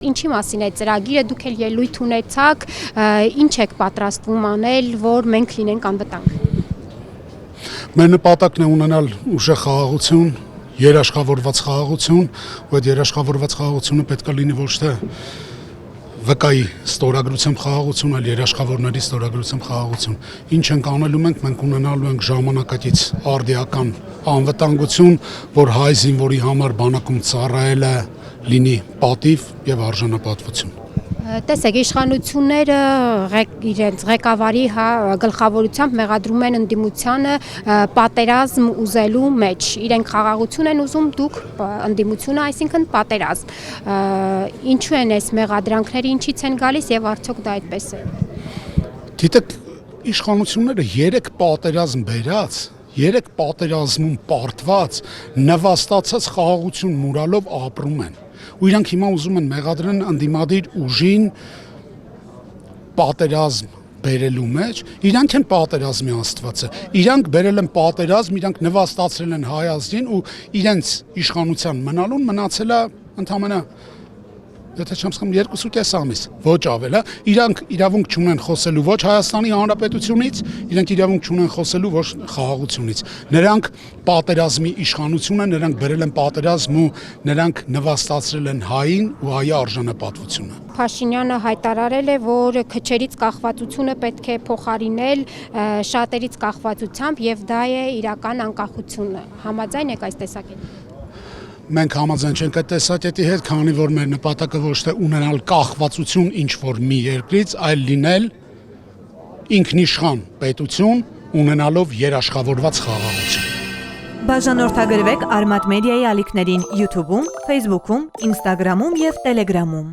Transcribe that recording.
Ինչի մասին է ծրագիրը, դուք էլ ելույթ ունեցաք, ինչ եք պատրաստվում անել, որ մենք լինենք անվտանգ։ Մեր նպատակն է ունենալ ուժեղ խաղաղություն, երաշխավորված խաղաղություն, ու այդ երաշխավորված խաղաղությունը պետք է լինի ոչ թե վկայի ստորագրությամբ խաղաղություն, այլ երաշխավորների ստորագրությամբ խաղաղություն։ Ինչ ենք անելու մենք ունենալու ենք ժամանակակից արդիական անվտանգություն, որ հայ զինվորի համար բանակում ծառայելը լինի պատիվ եւ արժանապատվություն։ Տեսեք, իշխանությունները իրենց ղեկավարի գլխավորությամբ մեղադրում են ընդդիմությանը պատերազմ ուզելու մեջ։ Իրենք խաղաղություն են ուզում, դուք ընդդիմությունը, այսինքն պատերազմ։ Ինչու են այս մեղադրանքները, ինչից են գալիս եւ արդյոք դա այդպես է։ Դիտեք, իշխանությունները 3 պատերազմ բերած, 3 պատերազմում պարտված, նվաստացած խաղաղություն մուրալով ապրում են։ Ու իրանք հիմա ուզում են մեղադրեն ընդդիմադիր ուժին պատերազմ բերելու մեջ, իրանք են պատերազմի աստվածը, իրանք բերել են պատերազմ, իրանք նվաստացրել են հայ ազգին ու իրենց իշխանության մնալուն մնացել է ընդամենը եթե չեմ սխալվում 2.5 ամիս, ոչ ավել, իրանք իրավունք չունեն խոսելու ոչ Հայաստանի Հանրապետությունից, իրանք իրավունք չունեն խոսելու ոչ խաղաղությունից։ Նրանք պատերազմի իշխանություն են, նրանք բերել են պատերազմ ու նրանք նվաստացրել են հային ու հայի արժանապատվությունը։ Փաշինյանը հայտարարել է, որ քչերից կախվածությունը պետք է փոխարինել շատերից կախվածությամբ եւ դա է իրական անկախությունը։ Համաձայն եք այս տեսակետին։ Մենք համաձայն չենք այդ տեսակետի հետ, քանի որ մեր նպատակը ոչ թե ունենալ կախվածություն ինչ-որ մի երկրից, այլ լինել ինքնիշխան պետություն, ունենալով երաշխավորված խաղաղություն։ Բաժանորդագրվեք Արմատ մեդիայի ալիքներին YouTube-ում, Facebook-ում, Instagram-ում եւ Telegram-ում։